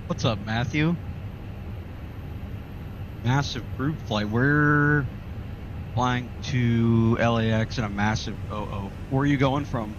What's up, Matthew? Massive group flight. We're flying to LAX in a massive oh. Where are you going from?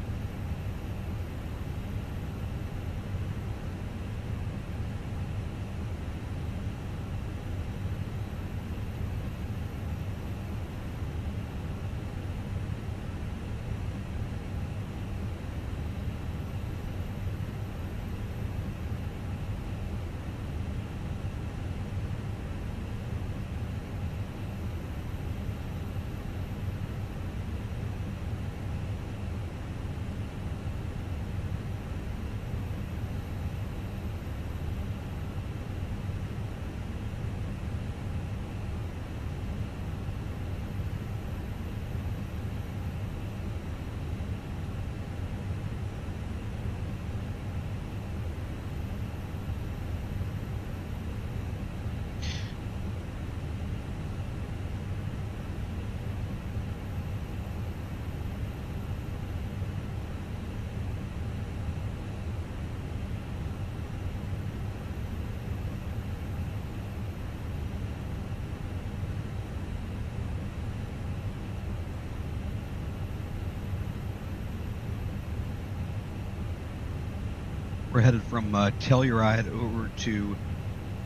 We're headed from Telluride over to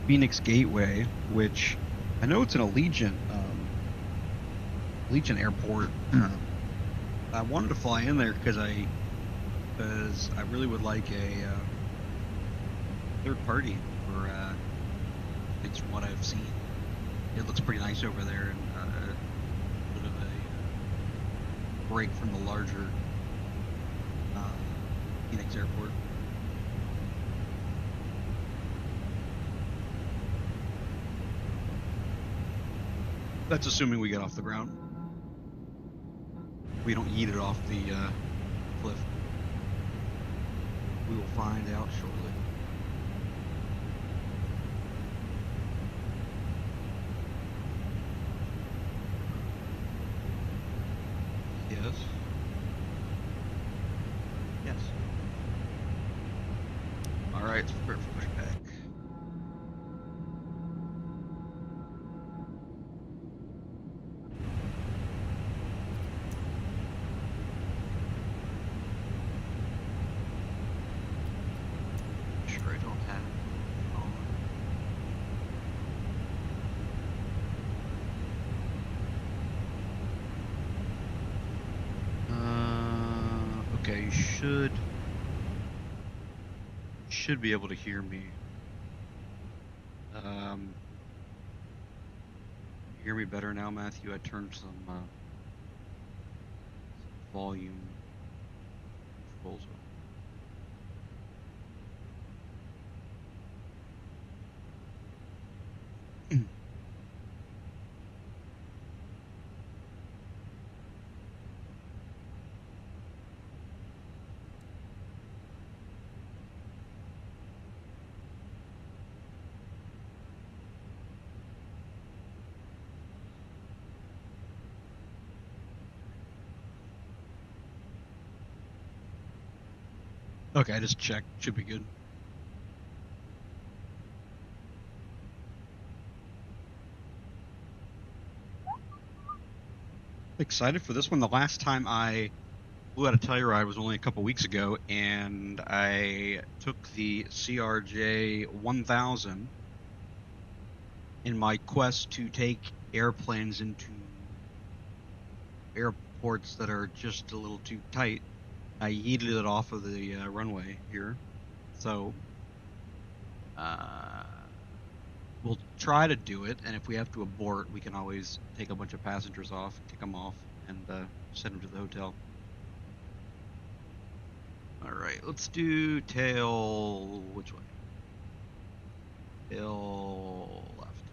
Phoenix Gateway, which I know it's an Allegiant airport. I wanted to fly in there because I really would like a third party for things from what I've seen. It looks pretty nice over there, and a bit of a break from the larger uh, Phoenix airport. That's assuming we get off the ground. We don't eat it off the cliff. We will find out shortly. Yes. Yes. All right, let's prepare for pushback. Sure, I don't have it on. Okay, you should be able to hear me. You hear me better now, Matthew? I turned some volume controls on. Okay, I just checked. Should be good. Excited for this one. The last time I flew out of Telluride was only a couple weeks ago, and I took the CRJ 1000 in my quest to take airplanes into airports that are just a little too tight. I yeeted it off of the runway here. So uh, we'll try to do it, and if we have to abort, we can always take a bunch of passengers off, kick them off, and send them to the hotel. All right, let's do tail. Which way? Tail left.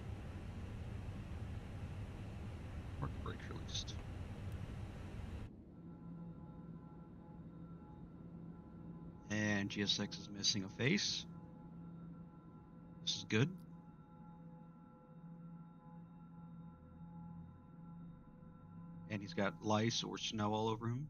Park brakes released. And GSX is missing a face. This is good. And he's got lice or snow all over him.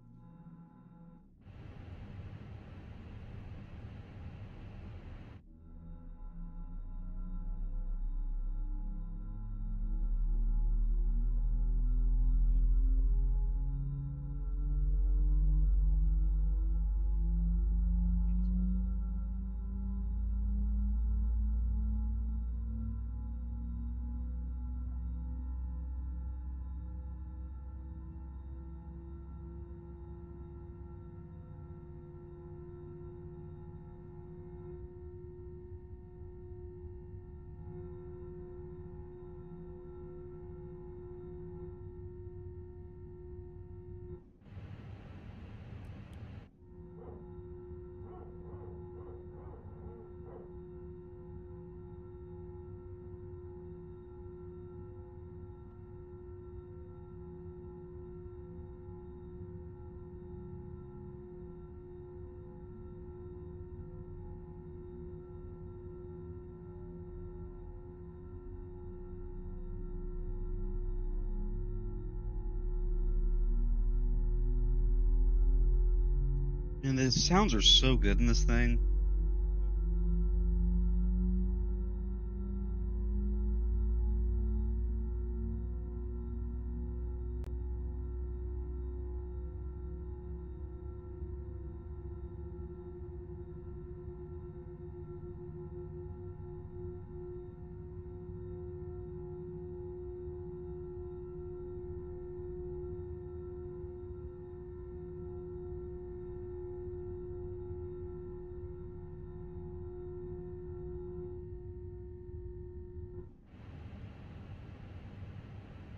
And the sounds are so good in this thing.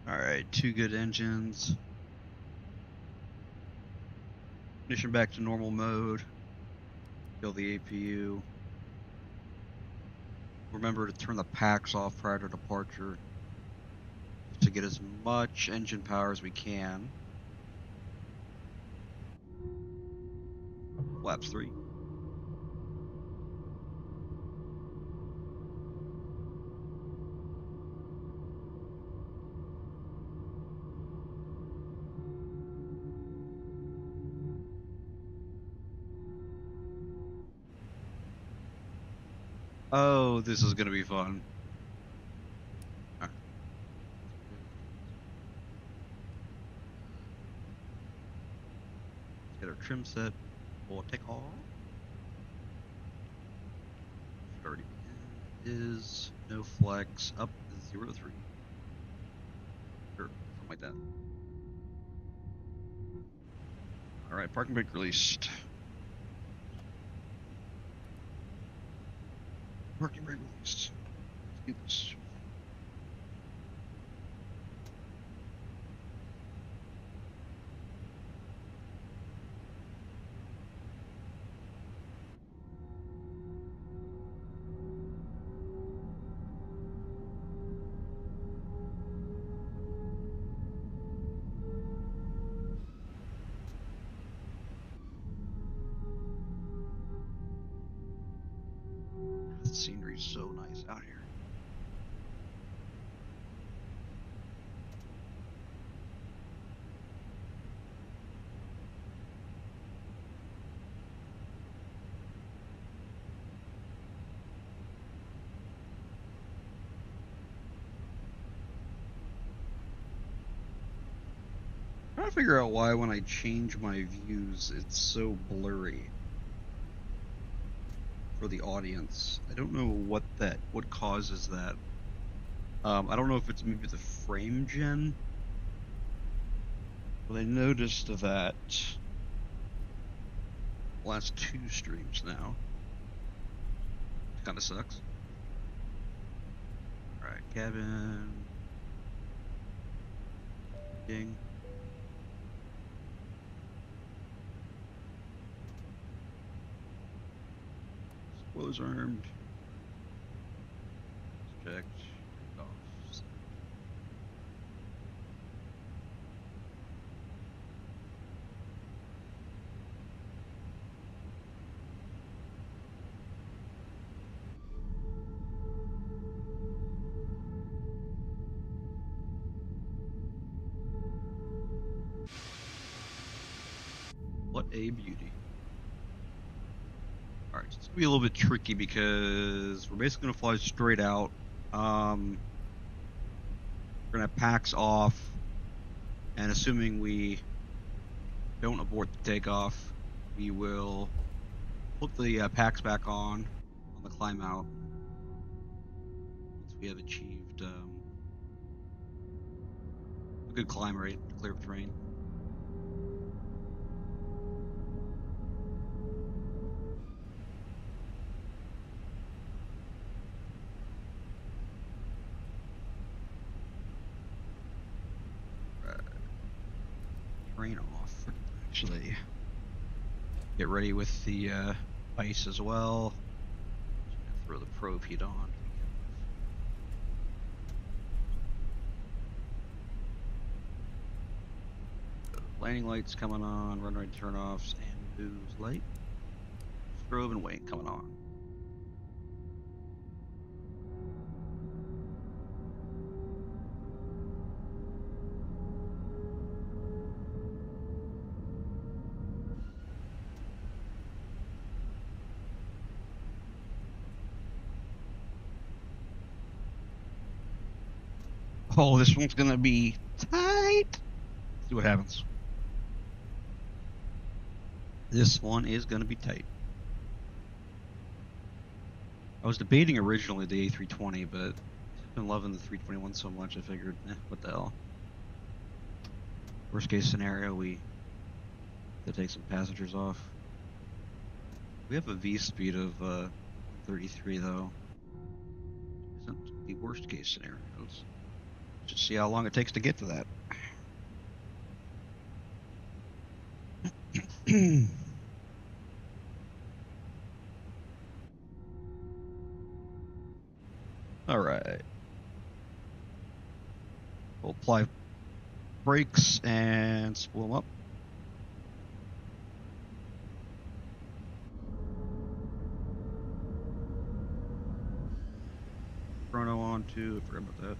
Alright, 2 good engines. Ignition back to normal mode. Kill the APU. Remember to turn the packs off prior to departure to get as much engine power as we can. Flaps 3. Oh, this is gonna be fun. Right. Let's get our trim set. We'll take off. Should already be in. Is no flex up 0 to 3. Sure, something like that. Alright, parking brake released. Parking brake released. Let's do this. The scenery's so nice out here. I'm trying to figure out why when I change my views it's so blurry for the audience. I don't know what causes that. I don't know if it's maybe the frame gen, but I noticed that last 2 streams now. Kind of sucks. Alright, cabin. Ding. Spoilers armed. Checked. Off. What a beauty. Alright, so it's gonna be a little bit tricky because we're basically gonna fly straight out. We're gonna have packs off, and assuming we don't abort the takeoff, we will put the packs back on the climb out once we have achieved a good climb rate to clear up terrain. Terrain off. Actually, get ready with the ice as well. Just throw the probe heat on. Landing lights coming on, run right turn-offs, and booze light. Strobe and wing coming on. Oh, this one's gonna be tight. See what happens. This one is gonna be tight. I was debating originally the A320, but I've been loving the 321 so much I figured, what the hell. Worst case scenario, we have to take some passengers off. We have a V speed of 33 though. Isn't the worst case scenario. Let's just see how long it takes to get to that. All right. We'll apply brakes and spool them up. Chrono on too. I forgot about that.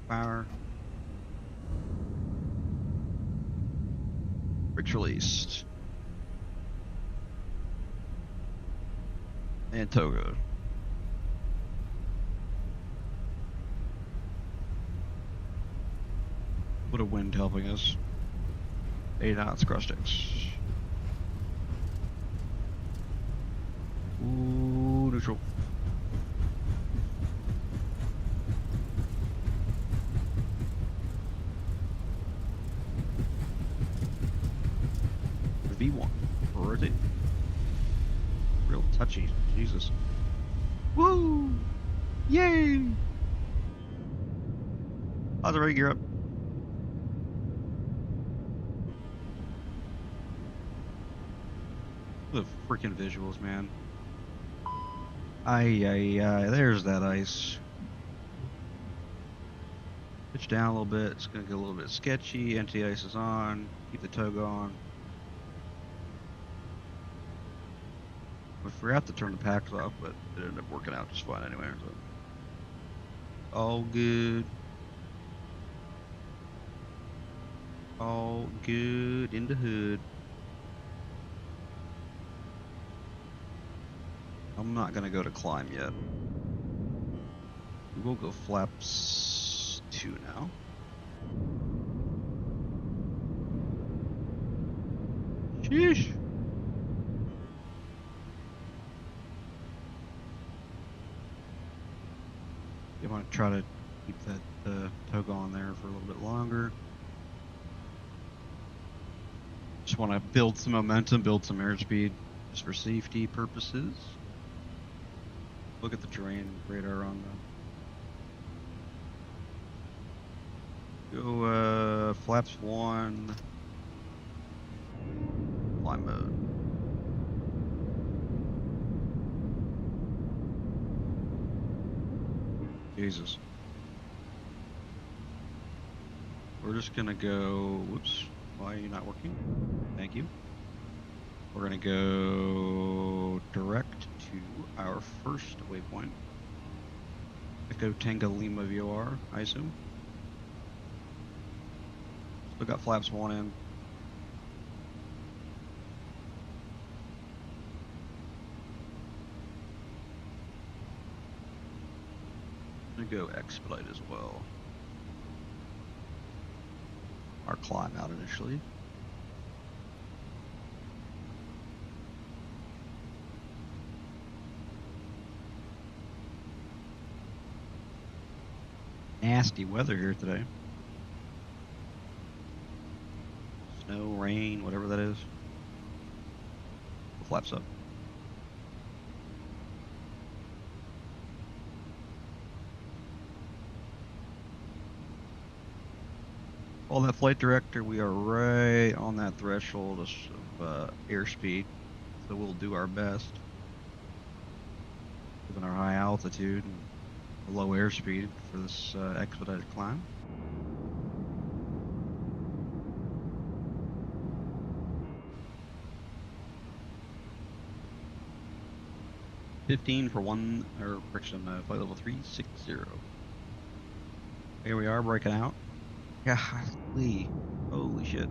Power. Brakes released. And Togo. What a wind helping us. 8 knots cross sticks. Ooh, neutral. V1. Where is it? Real touchy. Jesus. Woo! Yay! How's the right gear up? The freaking visuals, man. There's that ice. Pitch down a little bit. It's gonna get a little bit sketchy. Anti-ice is on. Keep the tow going. I forgot to turn the packs off, but it ended up working out just fine anyway. So. All good. All good in the hood. I'm not gonna go to climb yet. We'll go flaps 2 now. Sheesh. You want to try to keep that tow going there for a little bit longer. Just want to build some momentum, build some airspeed, just for safety purposes. Look at the terrain radar on the. Go flaps 1. Fly mode. Jesus. We're just gonna go. Whoops. Why are you not working? Thank you. We're gonna go direct to our first waypoint. Echo Tango Lima VOR, I assume. Still got flaps 1 in. I'm gonna go expedite as well. Our climb out initially. Nasty weather here today. Snow, rain, whatever that is. Flaps up. Well, that flight director, we are right on that threshold of airspeed, so we'll do our best. Given our high altitude and low airspeed for this expedited climb. $15 for flight level 360. Here we are breaking out. Golly, holy shit.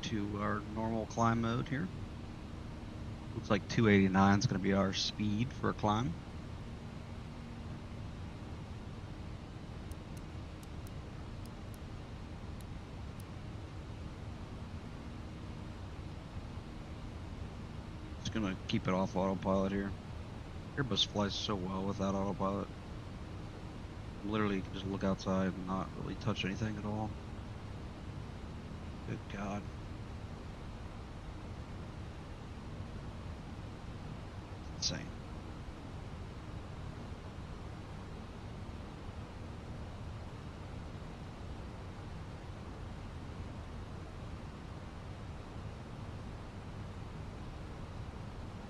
to our normal climb mode here. Looks like 289 is going to be our speed for a climb. Just going to keep it off autopilot here. Airbus flies so well without autopilot. Literally, you can just look outside and not really touch anything at all. Good God. Insane.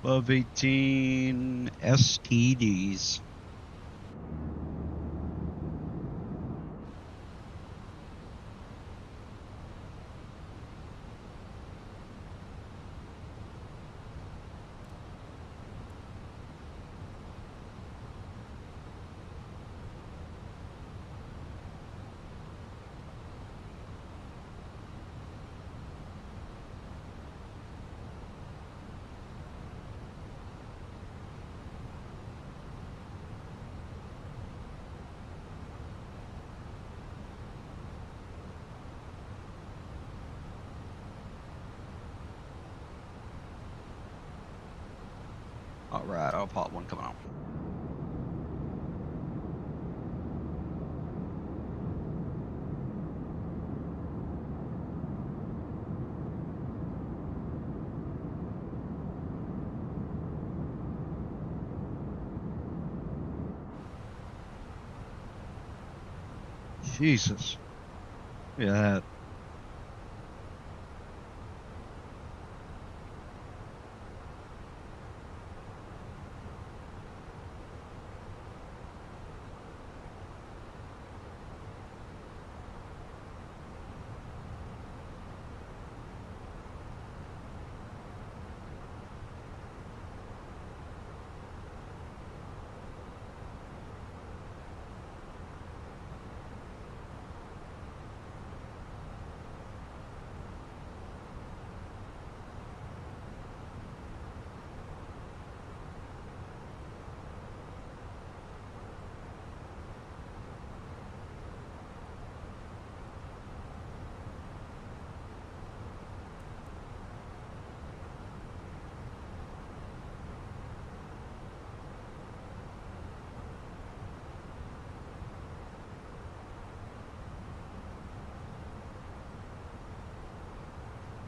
Above 18 STDs. All right, autopilot 1 coming on. Jesus. Look at that.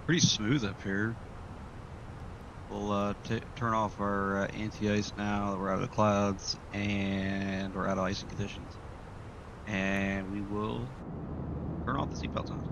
Pretty smooth up here. We'll turn off our anti-ice now that we're out of the clouds and we're out of icing conditions. And we will turn off the seatbelt signs.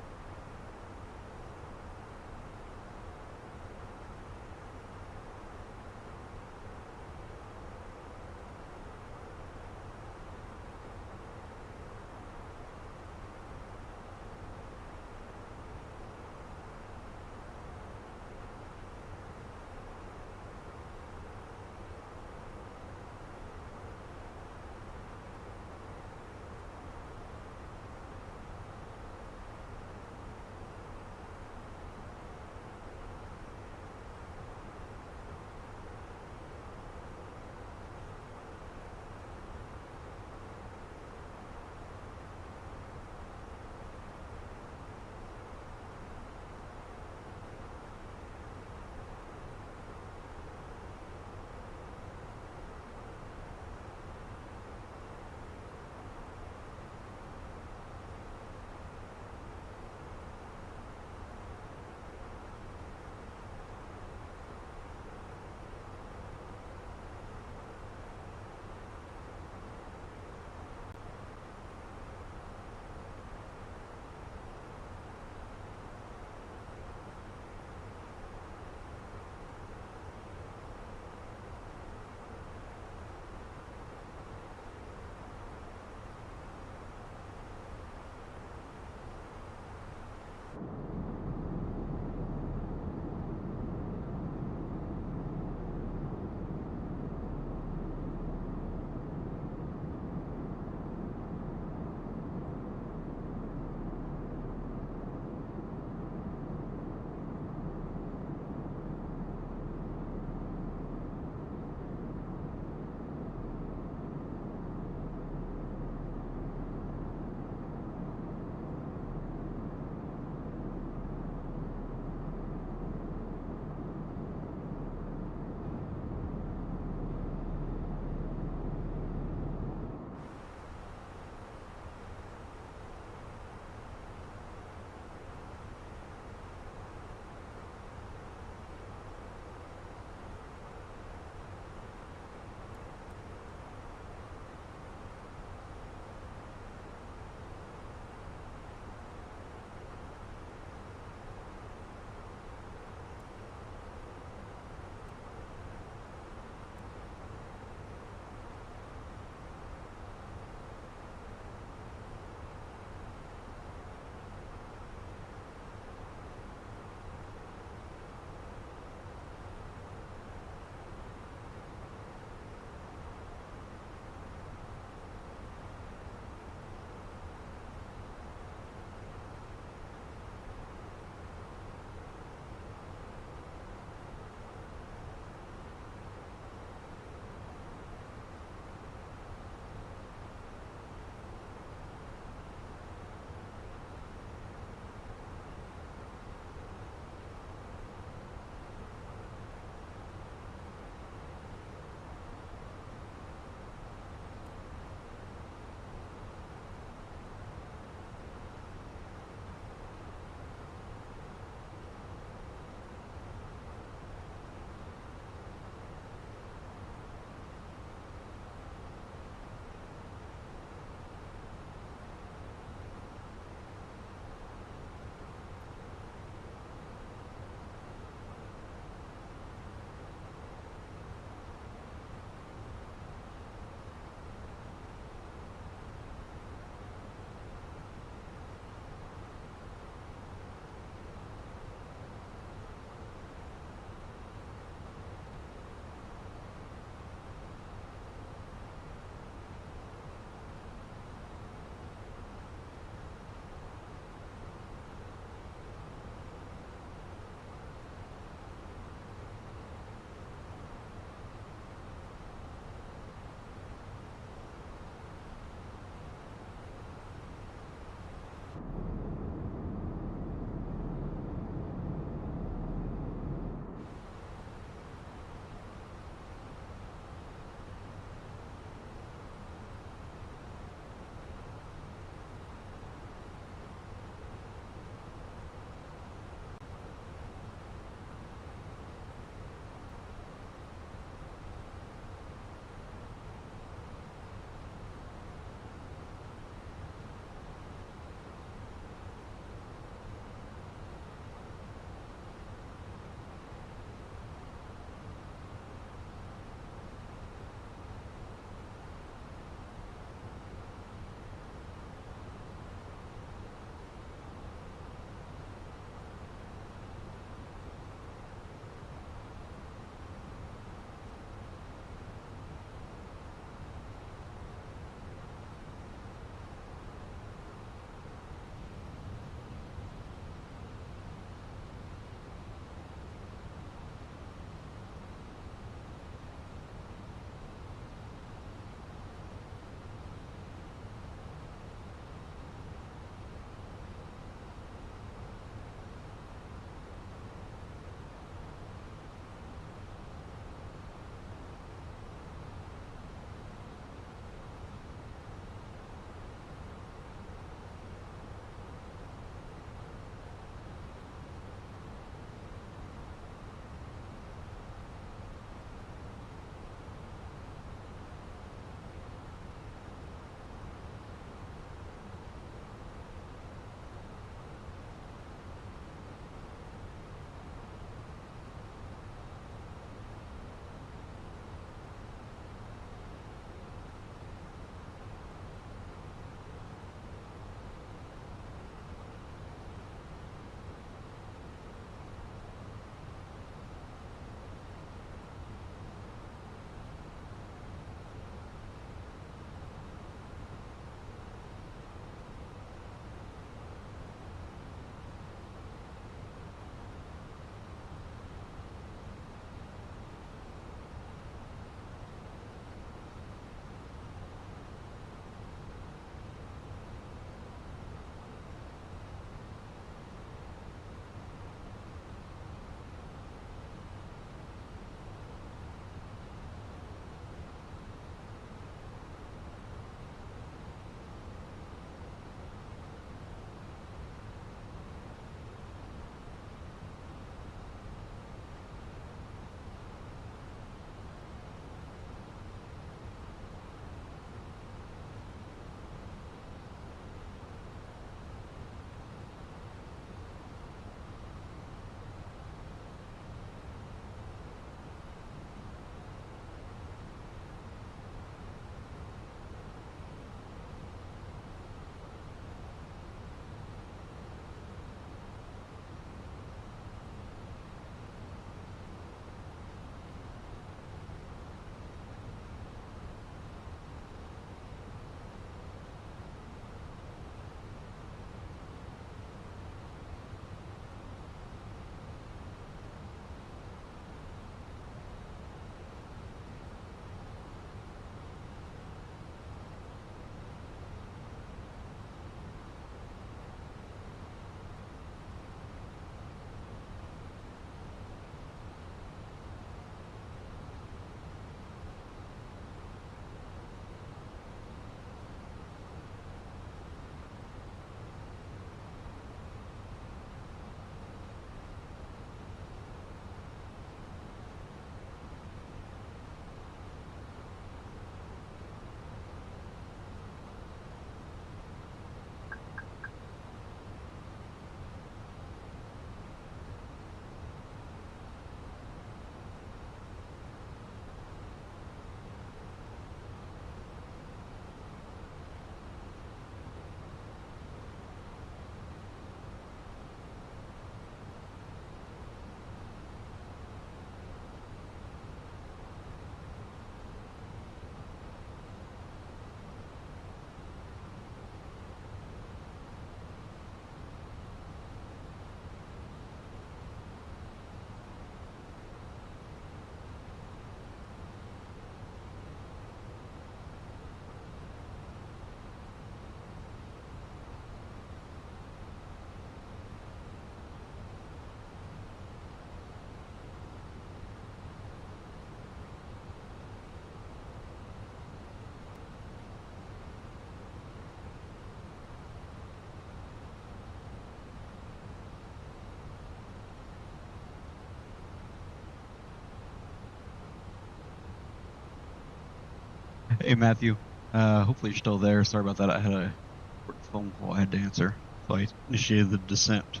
Hey, Matthew. Hopefully you're still there. Sorry about that. I had a important phone call I had to answer, so I initiated the descent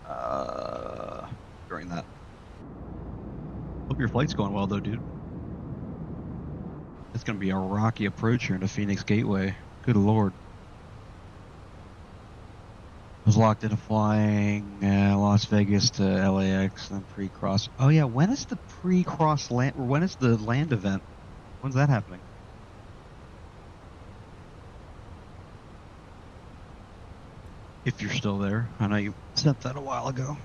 uh, during that. Hope your flight's going well, though, dude. It's going to be a rocky approach here into Phoenix Gateway. Good Lord. I was locked into flying Las Vegas to LAX, then pre-cross. Oh, yeah. When is the pre-cross land, or when is the land event? When's that happening? If you're still there. I know you sent that a while ago.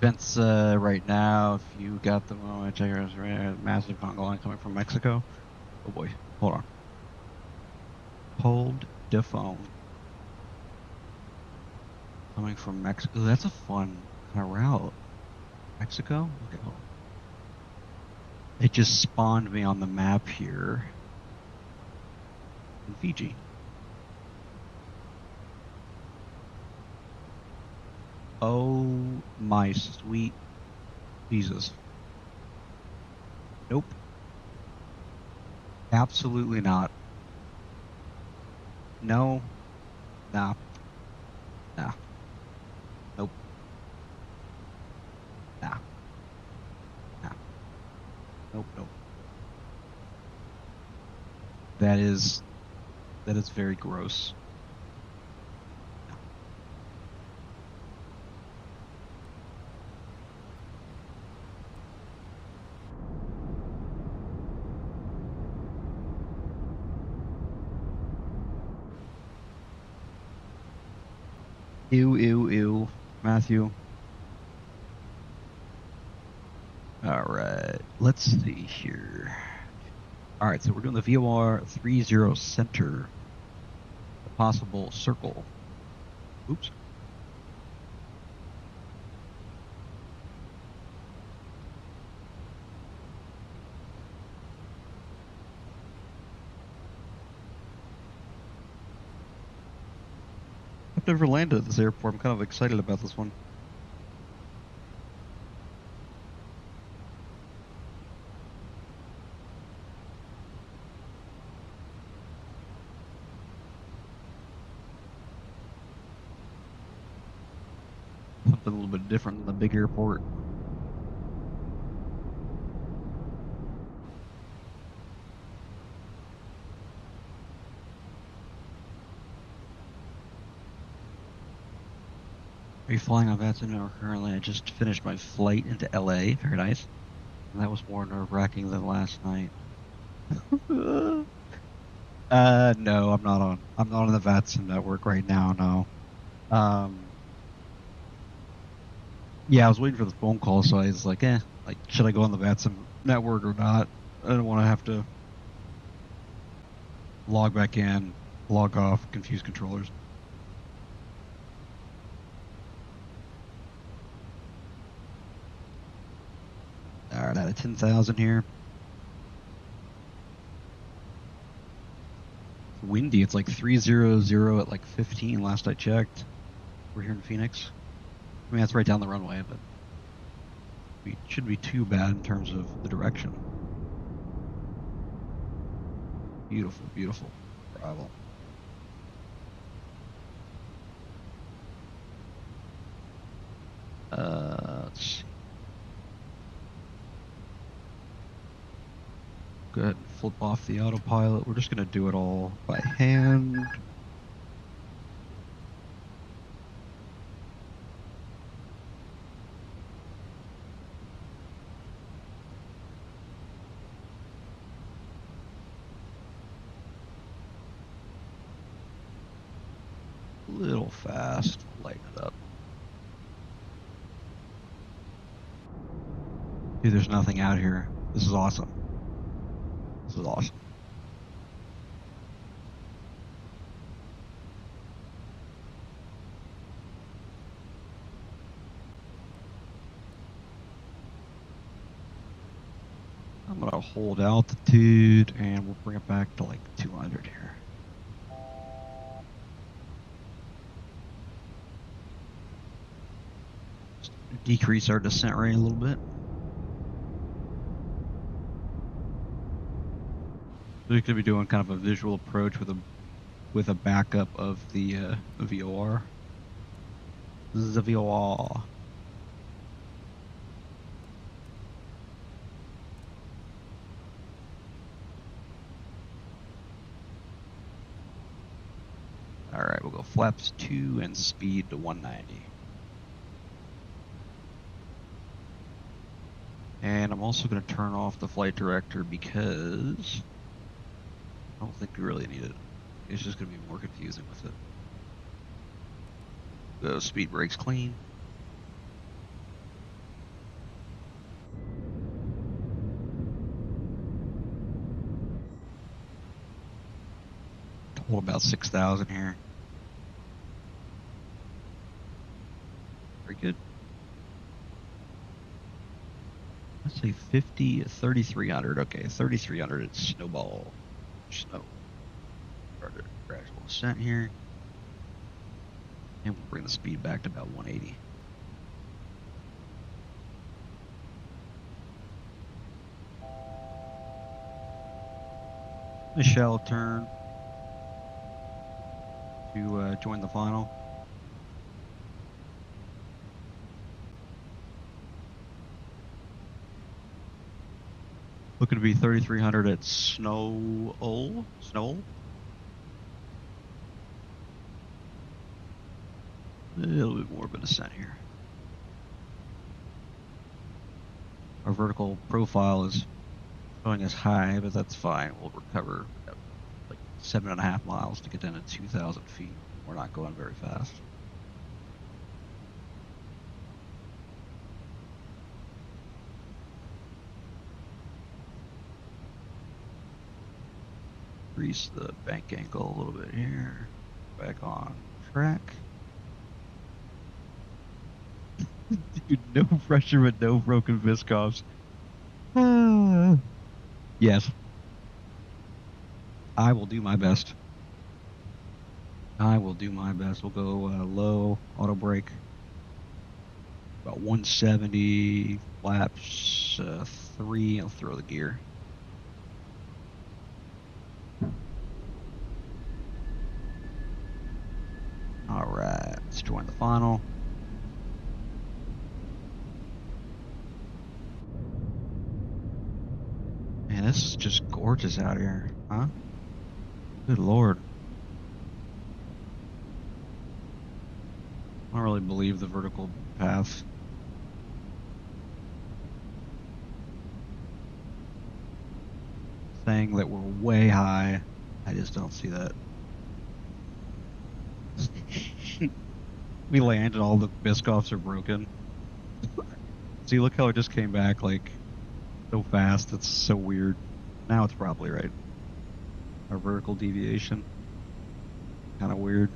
Events right now, if you got the moment, check out massive conga line coming from Mexico. Oh boy, hold on. Hold the phone. Coming from Mexico. That's a fun kind of route. Mexico? Okay, hold on. It just spawned me on the map here in Fiji. Oh my sweet Jesus. Nope. Absolutely not. No. Nah. Nah. Nope. Nah. Nah. Nope. Nope. That is very gross. Ew, ew, ew. Matthew. All right. Let's see here. All right, so we're doing the VOR 30 center. A possible circle. Oops. I've never landed at this airport. I'm kind of excited about this one. Something a little bit different than the big airport. Are you flying on Vatson or currently? I just finished my flight into LA. Very nice. And that was more nerve-wracking than last night. No, I'm not on. I'm not on the Vatson network right now. No. Yeah, I was waiting for the phone call, so I was like, like, should I go on the Vatson network or not? I don't want to have to log back in, log off, confuse controllers. All right, out of 10,000 here. Windy. It's like 300 at like 15 last I checked. We're here in Phoenix. I mean, that's right down the runway, but it shouldn't be too bad in terms of the direction. Beautiful, beautiful. Bravo. Let's see. Go ahead and flip off the autopilot. We're just going to do it all by hand. A little fast. Lighten it up. Dude, there's nothing out here. This is awesome. This is awesome. I'm gonna hold altitude and we'll bring it back to like 200 here. Just decrease our descent rate a little bit. We're gonna be doing kind of a visual approach with a backup of the VOR. This is a VOR. All right, we'll go flaps 2 and speed to 190. And I'm also going to turn off the flight director because I don't think we really need it. It's just going to be more confusing with it. The speed brakes clean. Hold about 6,000 here. Very good. Let's say 3,300. Okay, 3,300 at snowball. Snow. Started gradual descent here. And we'll bring the speed back to about 180. A shallow turn to join the final. Looking to be 3,300 at Snow. A little bit more of a descent here. Our vertical profile is showing us high, but that's fine. We'll recover at like 7.5 miles to get down to 2,000 feet. We're not going very fast. Increase the bank angle a little bit here. Back on track. Dude, no pressure but no broken viscos. Yes. I will do my best. I will do my best. We'll go low, auto brake. About 170, flaps 3, I'll throw the gear. Alright, let's join the final. Man, this is just gorgeous out here, huh? Good lord. I don't really believe the vertical path. Saying that we're way high. I just don't see that. We landed, all the biscoffs are broken. See, look how it just came back like so fast. It's so weird. Now it's probably right. Our vertical deviation. Kind of weird.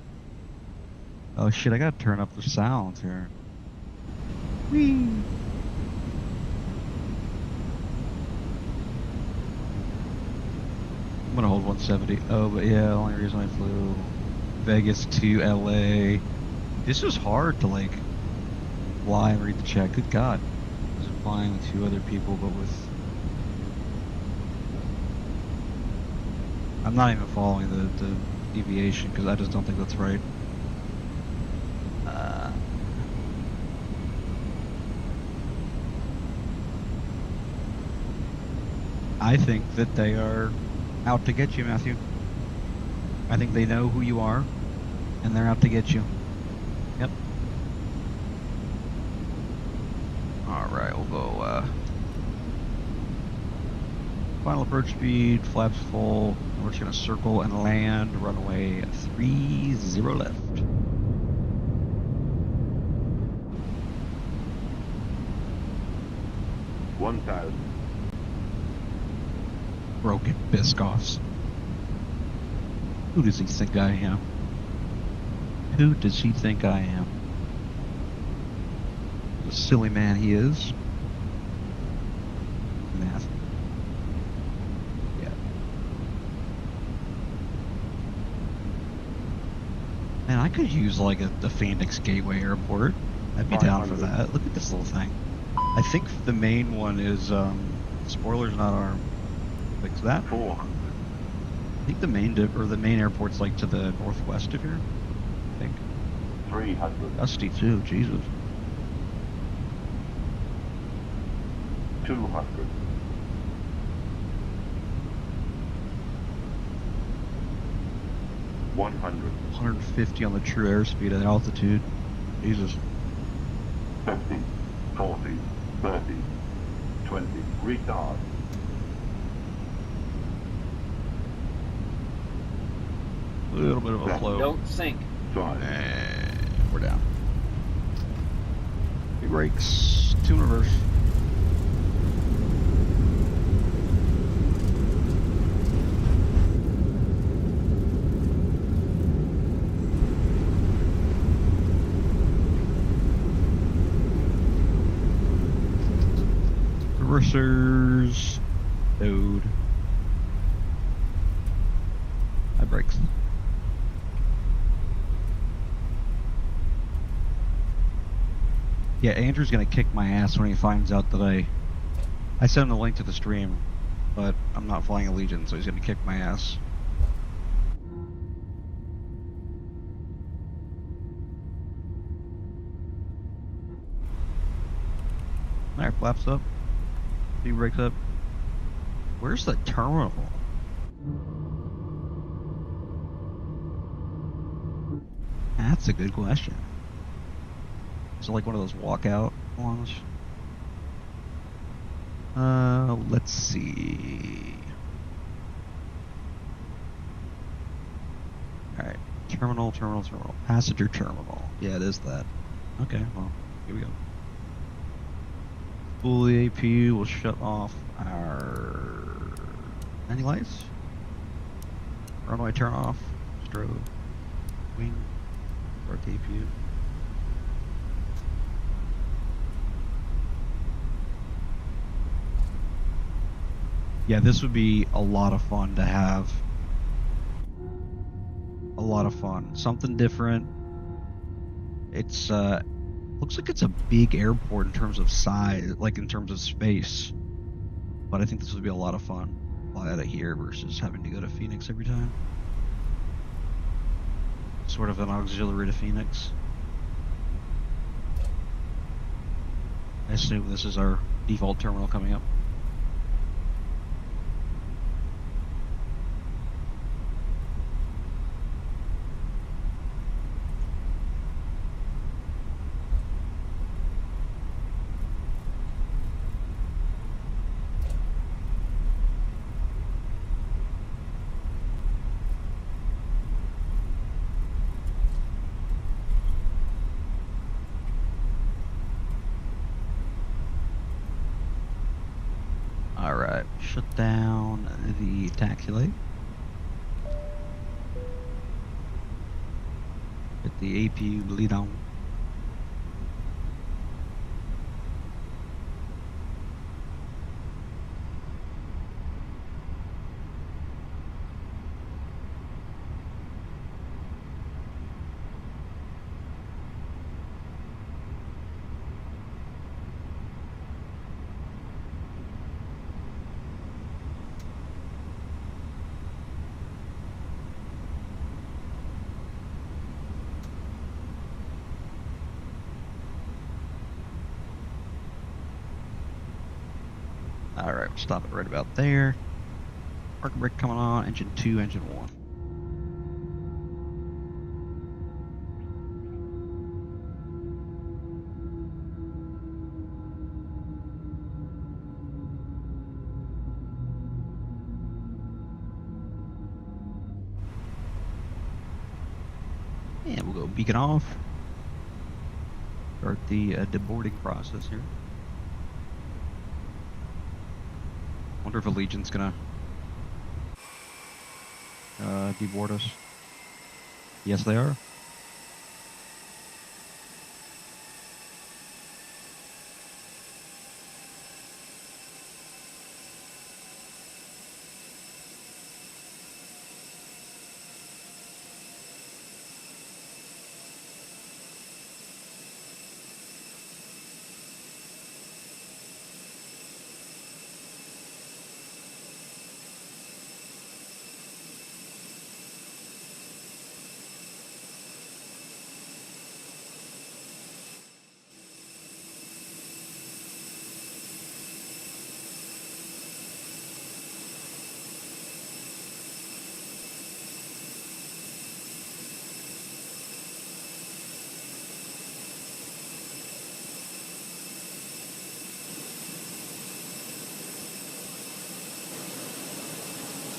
Oh shit, I gotta turn up the sounds here. Whee! I'm gonna hold 170. Oh, but yeah, the only reason I flew Vegas to LA. This was hard to like fly and read the check. Good God. I was flying with 2 other people, but with... I'm not even following the deviation because I just don't think that's right. I think that they are out to get you, Matthew. I think they know who you are, and they're out to get you. Yep. All right, we'll go final approach speed, flaps full. We're just gonna circle and land, runway 30 left. Broken Biscoffs. Who does he think I am? Who does he think I am? The silly man he is. Math. Yeah. Man, I could use like the Phoenix Gateway Airport. I'd be down for that. Look at this little thing. I think the main one is spoiler's not armed. Fix that. 400. I think the main airport's like to the northwest of here. I think. 300. Dusty too, Jesus. 200. 100. 150 on the true airspeed at altitude. Jesus. 50, 40, 30, 20. Retard. A little bit of a flow. Don't sink. 5. And we're down. Big brakes. 2 in reverse. Reversers. Load. High brakes. Yeah, Andrew's gonna kick my ass when he finds out that I sent him the link to the stream, but I'm not flying Allegiant, so he's gonna kick my ass. Alright, flaps up. Speed brakes up. Where's the terminal? That's a good question. Is it like one of those walkout ones? Let's see. Alright. Terminal. Passenger terminal. Yeah, it is that. Okay, well, here we go. Pull the AP, we'll shut off our landing lights. Runway turn off. Strobe. Wing. Start the APU. Yeah, this would be a lot of fun to have. A lot of fun. Something different. It's looks like it's a big airport in terms of size, like in terms of space. But I think this would be a lot of fun. Fly out of here versus having to go to Phoenix every time. Sort of an auxiliary to Phoenix. I assume this is our default terminal coming up. Alright, shut down the taxi light. Get the APU lead on. All right, we'll stop it right about there. Parking brake coming on. Engine 2, engine 1. And we'll go beacon off. Start the deboarding process here. Wonder if Allegiant's gonna deboard us. Yes, they are.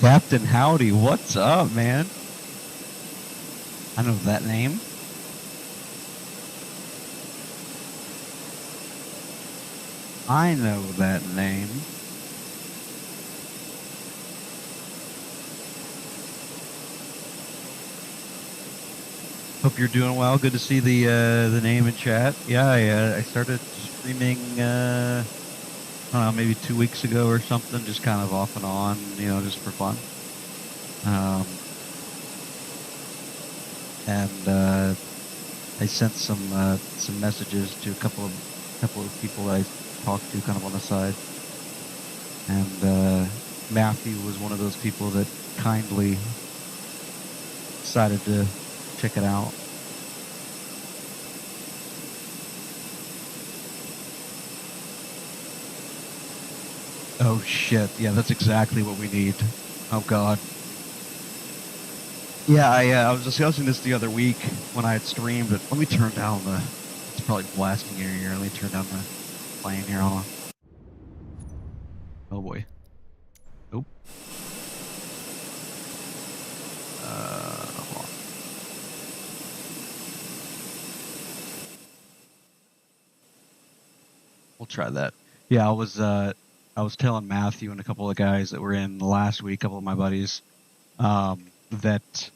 Captain Howdy, what's up, man? I know that name. I know that name. Hope you're doing well. Good to see the name in chat. Yeah, I started streaming I don't know, maybe 2 weeks ago or something, just kind of off and on, you know, just for fun. And I sent some messages to a couple of people I talked to kind of on the side, and Matthew was one of those people that kindly decided to check it out. Oh shit! Yeah, that's exactly what we need. Oh god. Yeah, I was discussing this the other week when I had streamed, but let me turn down the... It's probably blasting your ear. Let me turn down the plane here. Hold on. Oh boy. Nope. Hold on. We'll try that. Yeah, I was telling Matthew and a couple of guys that were in last week, a couple of my buddies, that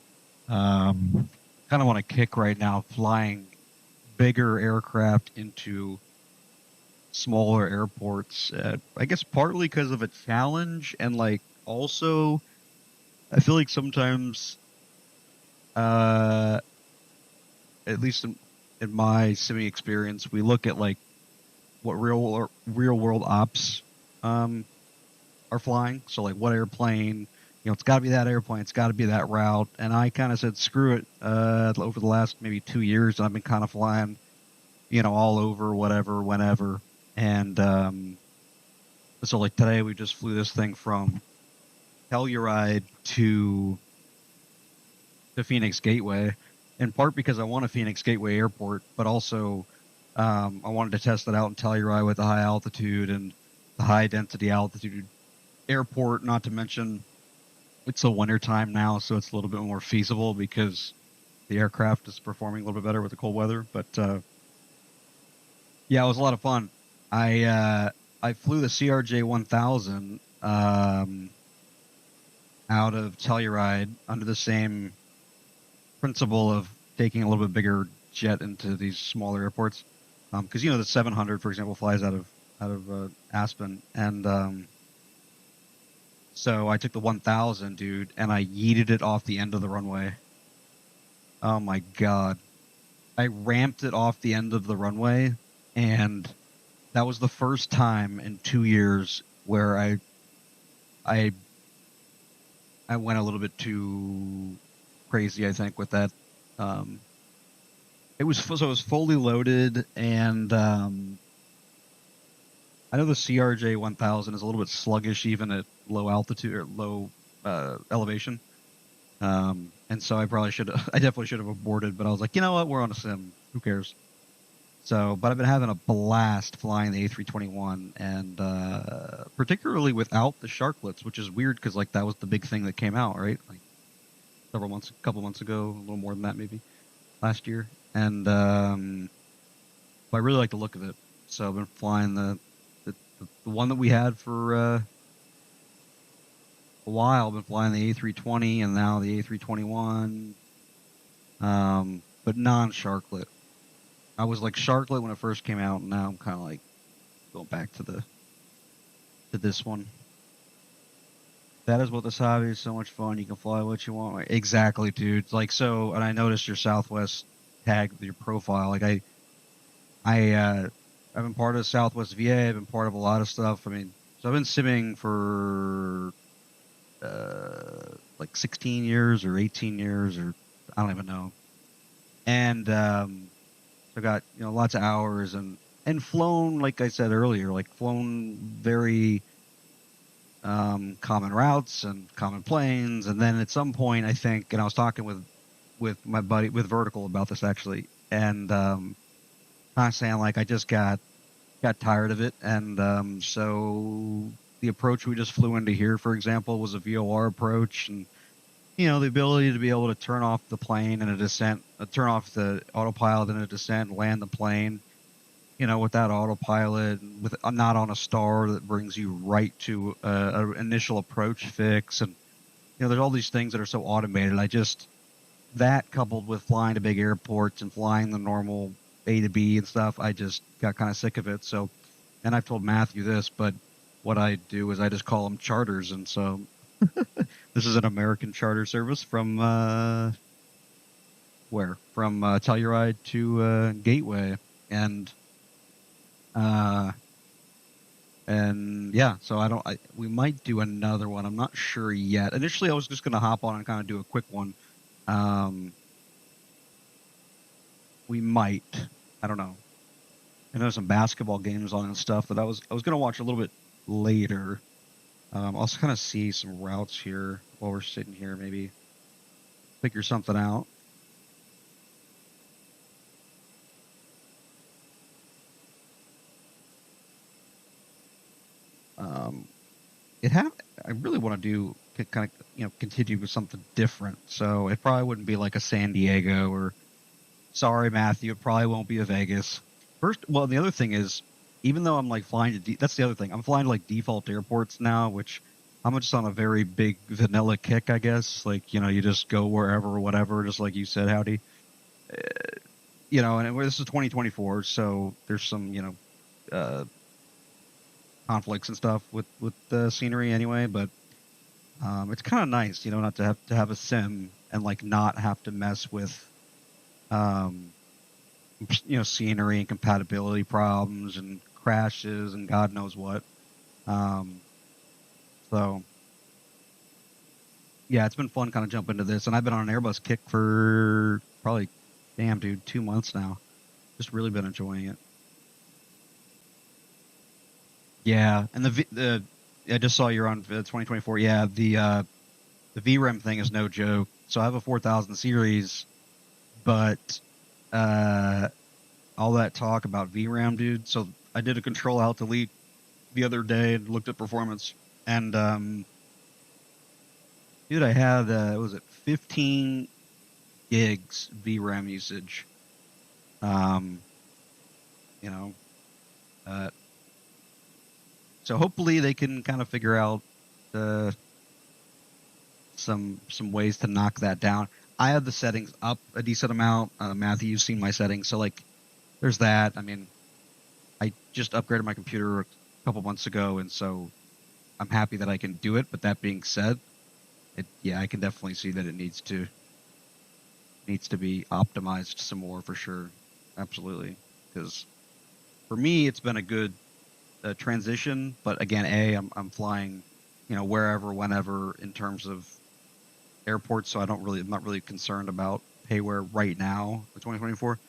kind of want to kick right now flying bigger aircraft into smaller airports. I guess partly because of a challenge, and like also I feel like sometimes, at least in my semi experience, we look at like what real world ops are flying. So like what airplane, you know, it's got to be that airplane, it's got to be that route. And I kind of said screw it over the last maybe 2 years. I've been kind of flying, you know, all over, whatever, whenever. And so like today we just flew this thing from Telluride to Phoenix Gateway, in part because I want a Phoenix Gateway airport, but also I wanted to test it out in Telluride with the high altitude and the high density altitude airport. Not to mention it's the winter time now, so it's a little bit more feasible because the aircraft is performing a little bit better with the cold weather. But yeah, it was a lot of fun. I flew the CRJ 1000 out of Telluride under the same principle of taking a little bit bigger jet into these smaller airports, because you know the 700, for example, flies out of Aspen, and so I took the 1000, dude, and I yeeted it off the end of the runway. Oh my god, I ramped it off the end of the runway, and that was the first time in 2 years where I went a little bit too crazy, I think, with that. It was fully loaded, and I know the CRJ 1000 is a little bit sluggish even at low altitude or low elevation. And so I probably should have, I definitely should have aborted, but I was like, you know what, we're on a sim, who cares? So, but I've been having a blast flying the A321, and particularly without the sharklets, which is weird because like that was the big thing that came out, right? Like a couple months ago, a little more than that maybe, last year. And but I really like the look of it. So I've been flying the one that we had for a while. I've been flying the A320 and now the A321, but non-sharklet. I was like sharklet when it first came out, and now I'm kind of like going back to this one. That is what this hobby is, so much fun. You can fly what you want. Exactly, dude. Like so, and I noticed your Southwest tag, your profile. Like I've been part of Southwest VA. I've been part of a lot of stuff. I mean, so I've been simming for like 16 years or 18 years, or I don't even know. And I got lots of hours and flown, like I said earlier, like flown very common routes and common planes. And then at some point, I think, and I was talking with my buddy with Vertical about this actually, and kind of saying like I just got tired of it, and so the approach we just flew into here, for example, was a VOR approach, and the ability to be able to turn off the plane in a descent, turn off the autopilot in a descent, land the plane, with that autopilot, with not on a star that brings you right to an initial approach fix, and there's all these things that are so automated. That coupled with flying to big airports and flying the normal A to B and stuff, I just got kind of sick of it. So, and I've told Matthew this, but what I do is I just call them charters, and so this is an American charter service from where? From Telluride to Gateway, and yeah, so we might do another one. I'm not sure yet. Initially, I was just gonna hop on and kind of do a quick one. We might. I don't know. I know some basketball games on and stuff, but I was gonna watch a little bit later. I'll also kind of see some routes here while we're sitting here, maybe figure something out. I really want to do kind of continue with something different. So it probably wouldn't be like a San Diego or, sorry Matthew, it probably won't be a Vegas. Well, the other thing is, even though I'm like flying to that's the other thing. I'm flying to like default airports now, which I'm just on a very big vanilla kick, I guess. Like, you just go wherever or whatever, just like you said, Howdy. And this is 2024, so there's some, conflicts and stuff with the scenery anyway, but it's kind of nice, not to have a sim and like not have to mess with scenery and compatibility problems and crashes and God knows what. So yeah, it's been fun kind of jump into this, and I've been on an Airbus kick for probably, damn dude, 2 months now. Just really been enjoying it. Yeah, and I just saw you're on 2024. Yeah, the VRAM thing is no joke. So I have a 4000 series, but all that talk about VRAM, dude. So I did a Control Alt Delete the other day and looked at performance, and dude, I had was it 15 gigs VRAM usage. So hopefully they can kind of figure out some ways to knock that down. I have the settings up a decent amount. Matthew, you've seen my settings, so like there's that. I mean, I just upgraded my computer a couple months ago, and so I'm happy that I can do it. But that being said, I can definitely see that it needs to be optimized some more for sure. Absolutely, because for me it's been a good transition, but again, I'm flying, wherever, whenever in terms of airports, so I'm not really concerned about payware right now for 2024.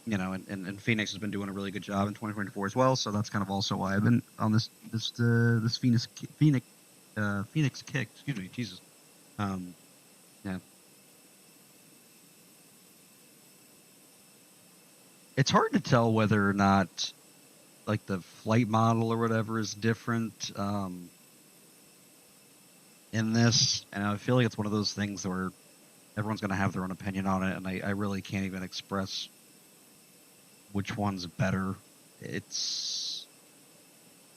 you know, and Phoenix has been doing a really good job in 2024 as well. So that's kind of also why I've been on this Phoenix kick. Excuse me, Jesus. Yeah, it's hard to tell whether or not like the flight model or whatever is different in this, and I feel like it's one of those things where everyone's going to have their own opinion on it, and I really can't even express which one's better. It's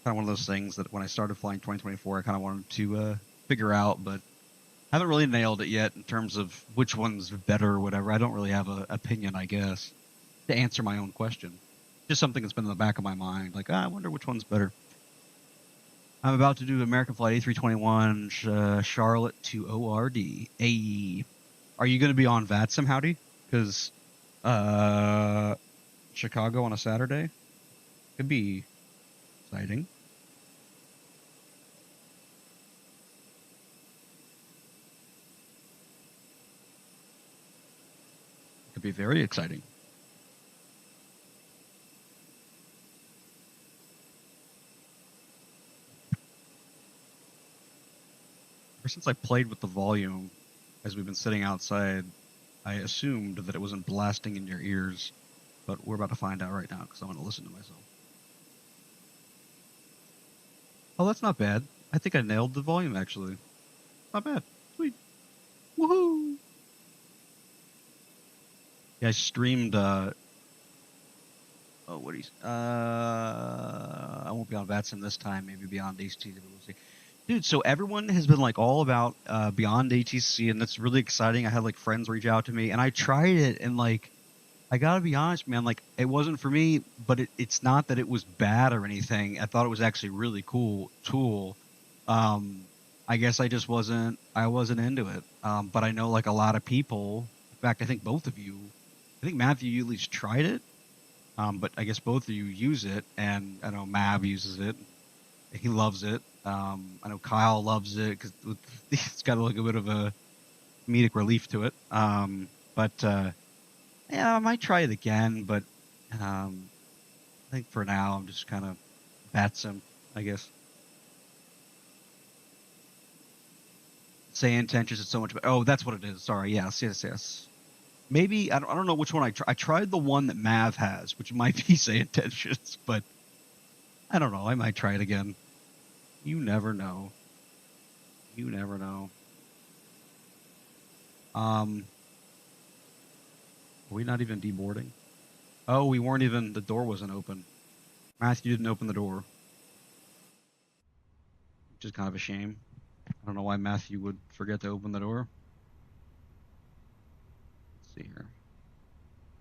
kind of one of those things that when I started flying 2024, I kind of wanted to figure out, but haven't really nailed it yet in terms of which one's better or whatever. I don't really have an opinion, I guess, to answer my own question. Just something that's been in the back of my mind, like, I wonder which one's better. I'm about to do American Flight A321 Charlotte to ORD. AE. Are you going to be on VATSIM, Howdy? Because Chicago on a Saturday could be exciting. Could be very exciting. Ever since I played with the volume as we've been sitting outside, I assumed that it wasn't blasting in your ears, but we're about to find out right now because I'm going to listen to myself. Oh, that's not bad. I think I nailed the volume, actually. Not bad. Sweet. Woohoo! Yeah, I streamed, I won't be on VATSIM this time, maybe Beyond HTC, we'll see. Dude, so everyone has been, like, all about Beyond ATC, and that's really exciting. I had, like, friends reach out to me, and I tried it, and, like, I gotta be honest, man, like, it wasn't for me, but it's not that it was bad or anything. I thought it was actually a really cool tool. I guess I wasn't into it. But I know, like, a lot of people, in fact, I think both of you, I think Matthew, you at least tried it, but I guess both of you use it, and I know Mav uses it. He loves it. I know Kyle loves it because it's got like a bit of a comedic relief to it. But yeah, I might try it again, but I think for now I'm just kind of VATSIM, I guess. Say intentions is so much better. Oh, that's what it is. Sorry. Yes. Maybe I don't know which one I tried. I tried the one that Mav has, which might be say intentions, but I don't know. I might try it again. You never know. You never know. Are we not even deboarding? Oh, we weren't even. The door wasn't open. Matthew didn't open the door, which is kind of a shame. I don't know why Matthew would forget to open the door. Let's see here.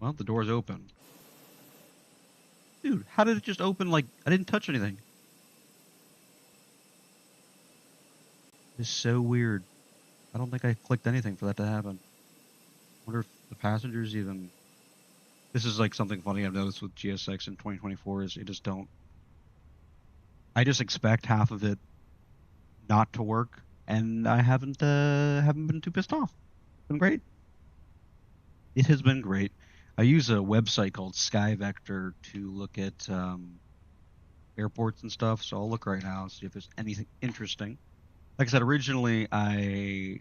Well, the door's open. Dude, how did it just open like I didn't touch anything? It's so weird. I don't think I clicked anything for that to happen. Wonder if the passengers even... This is like something funny I've noticed with GSX in 2024 is I just expect half of it not to work, and I haven't been too pissed off. It's been great. It has been great. I use a website called SkyVector to look at airports and stuff, so I'll look right now and see if there's anything interesting. Like I said, originally I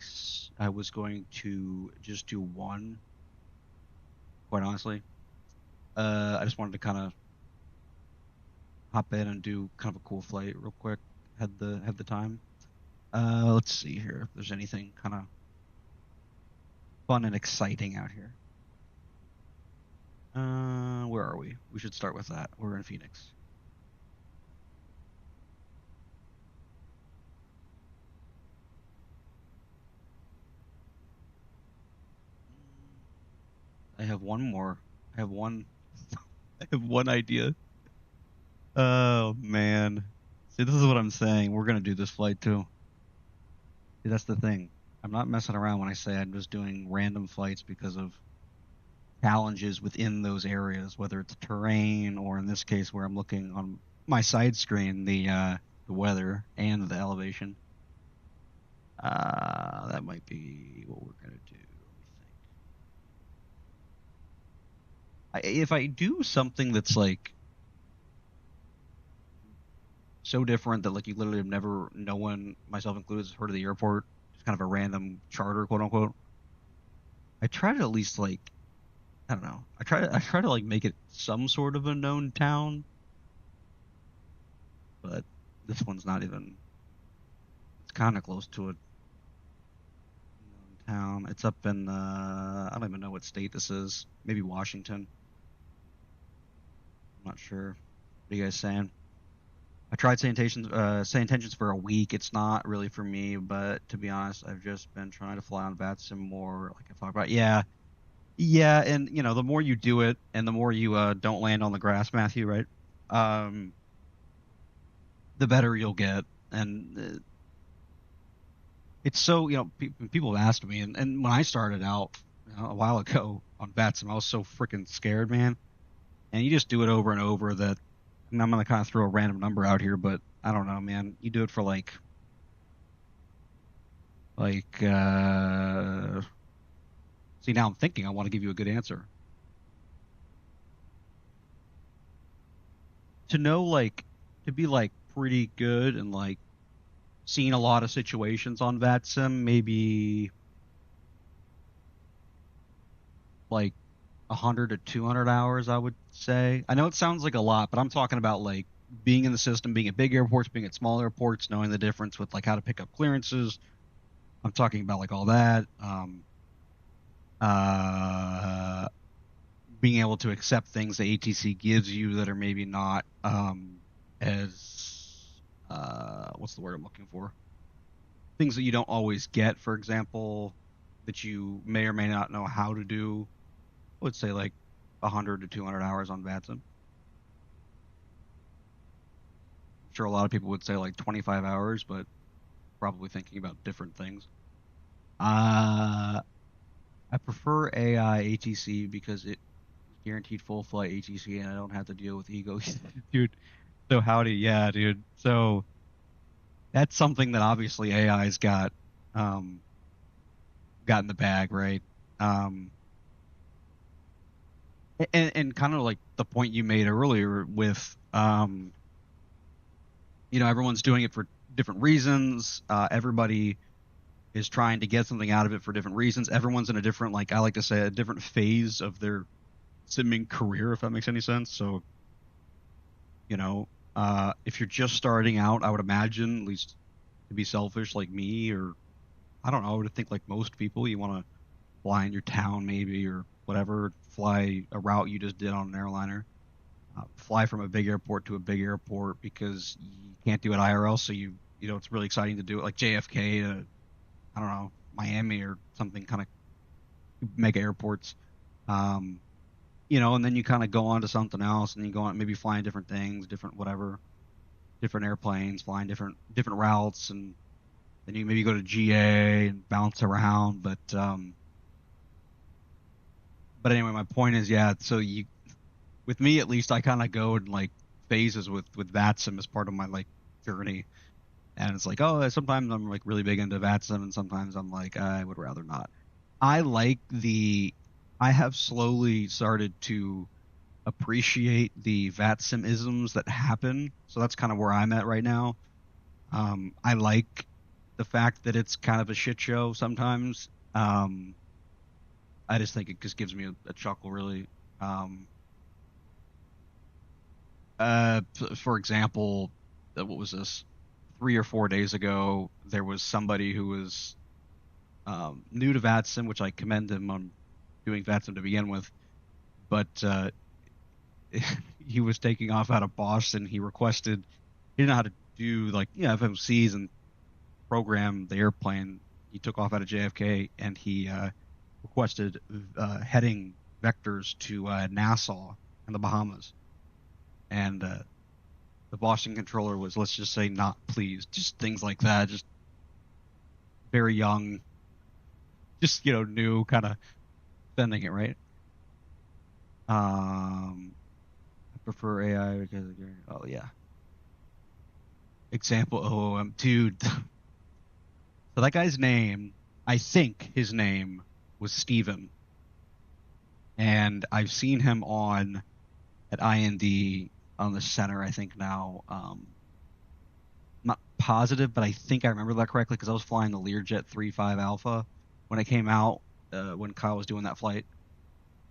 was going to just do one, quite honestly. I just wanted to kind of hop in and do kind of a cool flight real quick. Had the time. Let's see here if there's anything kind of fun and exciting out here. Where are we? We should start with that. We're in Phoenix. I have one more. I have one. I have one idea. Oh man. See, this is what I'm saying. We're gonna do this flight too. See, that's the thing. I'm not messing around when I say I'm just doing random flights because of challenges within those areas, whether it's terrain or in this case where I'm looking on my side screen, the weather and the elevation. That might be what we're gonna do. Let me think. if I do something that's like so different that like you literally have never, no one, myself included, has heard of the airport, it's kind of a random charter, quote unquote. I try to at least like, I don't know. I try to like make it some sort of a known town, but this one's not even. It's kind of close to a known town. It's up in I don't even know what state this is. Maybe Washington. I'm not sure. What are you guys saying? I tried saying intentions for a week. It's not really for me, but to be honest, I've just been trying to fly on VATS some more, like I talked about. Yeah, yeah, and the more you do it, and the more you don't land on the grass, Matthew, right? Um, the better you'll get. And it's so, people have asked me, and when I started out a while ago on VATSIM, I was so freaking scared, man. And you just do it over and over that, and I'm gonna kind of throw a random number out here, but I don't know, man. You do it for like see, now I'm thinking I want to give you a good answer. To know like to be like pretty good and like seen a lot of situations on VATSIM, maybe like 100 to 200 hours, I would say. I know it sounds like a lot, but I'm talking about like being in the system, being at big airports, being at small airports, knowing the difference with like how to pick up clearances. I'm talking about like all that. Uh, Being able to accept things that ATC gives you that are maybe not as what's the word I'm looking for? Things that you don't always get, for example, that you may or may not know how to do. I would say like 100 to 200 hours on VATSIM. I'm sure a lot of people would say like 25 hours, but probably thinking about different things. Uh, I prefer AI ATC because it is guaranteed full flight ATC and I don't have to deal with ego. Dude, so howdy, yeah, dude. So that's something that obviously AI's um got in the bag, right? Um and kind of like the point you made earlier with everyone's doing it for different reasons. Everybody is trying to get something out of it for different reasons. Everyone's in a different, like I like to say, a different phase of their simming career, if that makes any sense. So, if you're just starting out, I would imagine, at least to be selfish like me, or I don't know, I would think like most people, you want to fly in your town maybe or whatever, fly a route you just did on an airliner, fly from a big airport to a big airport because you can't do it IRL. So it's really exciting to do it like JFK to, I don't know, Miami or something kind of mega airports. Um, and then you kind of go on to something else and you go on maybe flying different things, different whatever, different airplanes, flying different routes, and then you maybe go to GA and bounce around. But anyway, my point is, yeah. So with me at least, I kind of go in like phases with VATSIM as part of my like journey, and it's like, oh, sometimes I'm like really big into VATSIM, and sometimes I'm like, I would rather not. I like I have slowly started to appreciate the VATSIM isms that happen. So that's kind of where I'm at right now. I like the fact that it's kind of a shit show sometimes. I just think it just gives me a chuckle, really. Um, for example, what was this? 3 or 4 days ago, there was somebody who was new to VATSIM, which I commend him on doing VATSIM to begin with. But he was taking off out of Boston. He didn't know how to do like FMCs and program the airplane. He took off out of JFK and he requested heading vectors to Nassau in the Bahamas. And the Boston controller was, let's just say, not pleased. Just things like that. Just very young, just new, kind of sending it right. I prefer AI because oh yeah. Example OOM, dude. So that guy's name, I think his name was Steven. and I've seen him on at IND on the center, I think now. I'm not positive, but I think I remember that correctly because I was flying the Learjet 35 Alpha when it came out, when Kyle was doing that flight,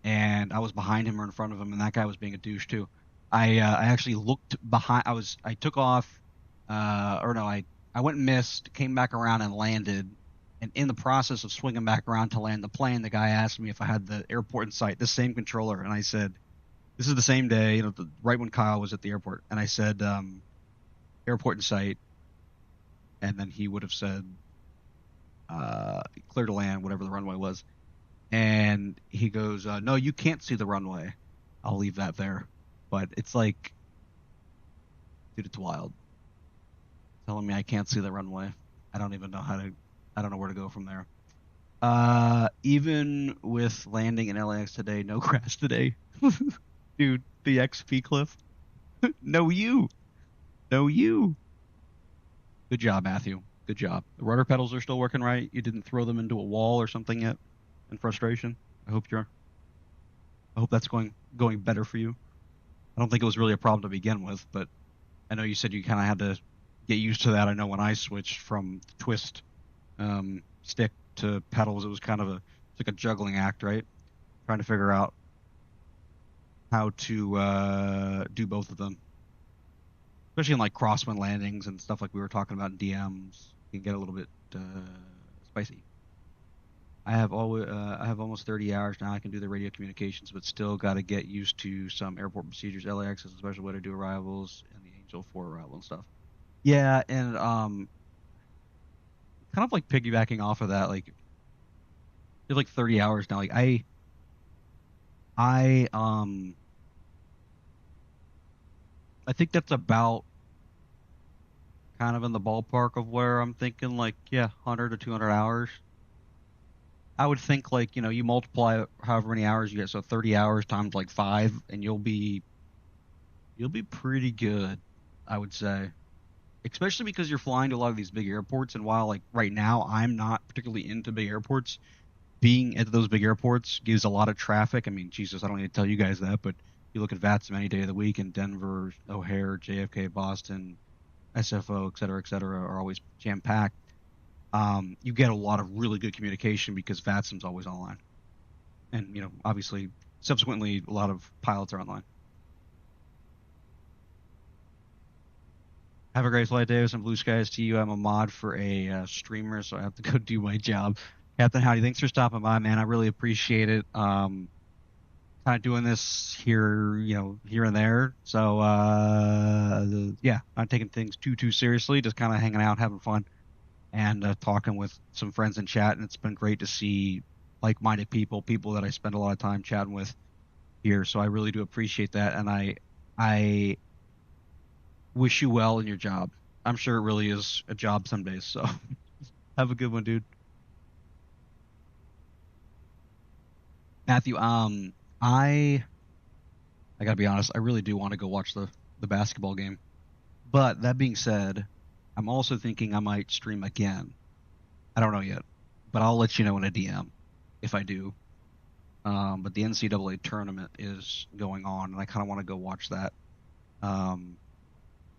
and I was behind him or in front of him, and that guy was being a douche too. I actually looked behind. I took off, or no, I went and missed, came back around and landed. And in the process of swinging back around to land the plane, the guy asked me if I had the airport in sight, the same controller, and I said, "This is the same day, right when Kyle was at the airport." And I said, "Airport in sight," and then he would have said, "Clear to land," whatever the runway was. And he goes, "No, you can't see the runway." I'll leave that there. But it's like, dude, it's wild. Telling me I can't see the runway. I don't even know how to. I don't know where to go from there. Even with landing in LAX today, no crash today, dude. The XP cliff. No you. No you. Good job, Matthew. Good job. The rudder pedals are still working right. You didn't throw them into a wall or something yet in frustration. I hope you're. I hope that's going better for you. I don't think it was really a problem to begin with, but I know you said you kind of had to get used to that. I know when I switched from twist stick to pedals, it was kind of it's like a juggling act, right? Trying to figure out how to do both of them, especially in like crosswind landings and stuff like we were talking about in DMs. It can get a little bit spicy. I have almost 30 hours now. I can do the radio communications, but still got to get used to some airport procedures. LAX is a special way to do arrivals and the Angel 4 arrival and stuff. Yeah, and kind of like piggybacking off of that, like it's like 30 hours now. Like I I think that's about kind of in the ballpark of where I'm thinking like, yeah, 100 to 200 hours. I would think like, you multiply however many hours you get, so 30 hours times like 5 and you'll be pretty good, I would say. Especially because you're flying to a lot of these big airports, and while like right now I'm not particularly into big airports, being at those big airports gives a lot of traffic. I mean, Jesus, I don't need to tell you guys that, but you look at VATSIM any day of the week, and Denver, O'Hare, JFK, Boston, SFO, et cetera, are always jam packed. You get a lot of really good communication because VATSIM's always online, and obviously, subsequently, a lot of pilots are online. Have a great flight, Davis, and blue skies to you. I'm a mod for a streamer, so I have to go do my job. Captain Howdy, thanks for stopping by, man. I really appreciate it. Kind of doing this here, here and there. So, yeah, not taking things too seriously, just kind of hanging out, having fun, and talking with some friends in chat. And it's been great to see like-minded people that I spend a lot of time chatting with here. So I really do appreciate that, and I wish you well in your job. I'm sure it really is a job some days. So have a good one, dude. Matthew, I gotta be honest, I really do want to go watch the basketball game. But that being said, I'm also thinking I might stream again. I don't know yet, but I'll let you know in a DM if I do. But the NCAA tournament is going on, and I kind of want to go watch that. Um,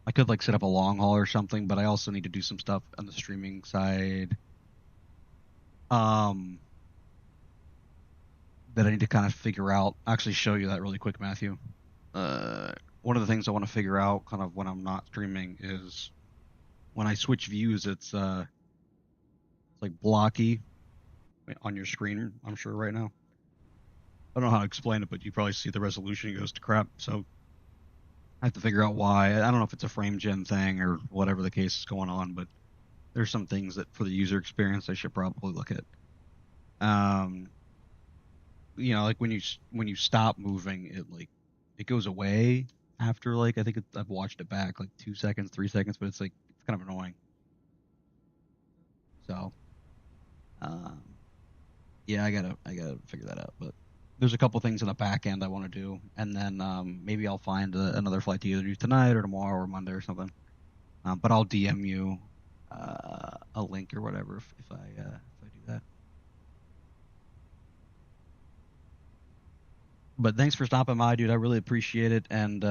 I could like set up a long haul or something, but I also need to do some stuff on the streaming side. Um, that I need to kind of figure out. I'll actually show you that really quick, Matthew. One of the things I want to figure out kind of when I'm not streaming is when I switch views, it's like blocky on your screen, I'm sure right now. I don't know how to explain it, but you probably see the resolution goes to crap. So I have to figure out why. I don't know if it's a frame gen thing or whatever the case is going on, but there's some things that for the user experience I should probably look at. Um, like when you stop moving, it goes away after like I think I've watched it back like 2 seconds, 3 seconds, but it's like it's kind of annoying. So, um, yeah, I gotta figure that out. But there's a couple things in the back end I want to do, and then maybe I'll find another flight to either do tonight or tomorrow or Monday or something. But I'll DM you a link or whatever if I do that. But thanks for stopping by, dude. I really appreciate it. And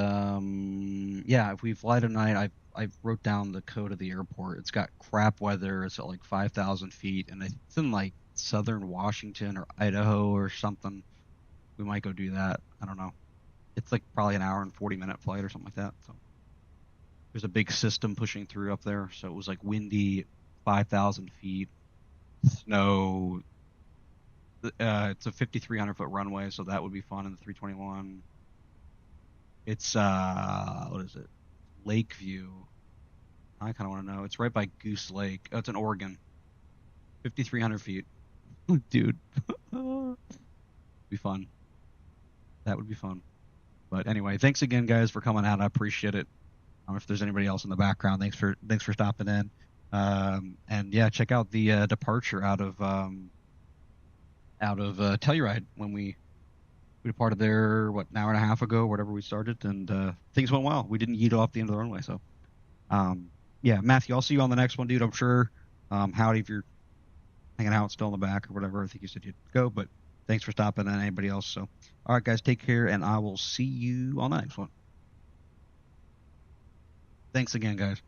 yeah, if we fly tonight, I wrote down the code of the airport. It's got crap weather. It's at like 5,000 feet, and it's in like southern Washington or Idaho or something. We might go do that. I don't know. It's like probably an hour and 40-minute flight or something like that. So there's a big system pushing through up there. So it was like windy, 5,000 feet, snow. It's a 5,300-foot runway, so that would be fun in the 321. It's what is it? Lakeview. I kind of want to know. It's right by Goose Lake. Oh, it's in Oregon. 5,300 feet. Dude. Be fun. That would be fun. But anyway, thanks again, guys, for coming out. I appreciate it. If there's anybody else in the background, thanks for stopping in. And yeah, check out the departure out of Telluride when we departed there, what, an hour and a half ago, whatever we started, and things went well. We didn't yeet off the end of the runway, so yeah, Matthew, I'll see you on the next one, dude. I'm sure. Howdy, if you're hanging out still in the back or whatever, I think you said you'd go, but thanks for stopping and anybody else. So, all right, guys, take care, and I will see you on the next one. Thanks again, guys.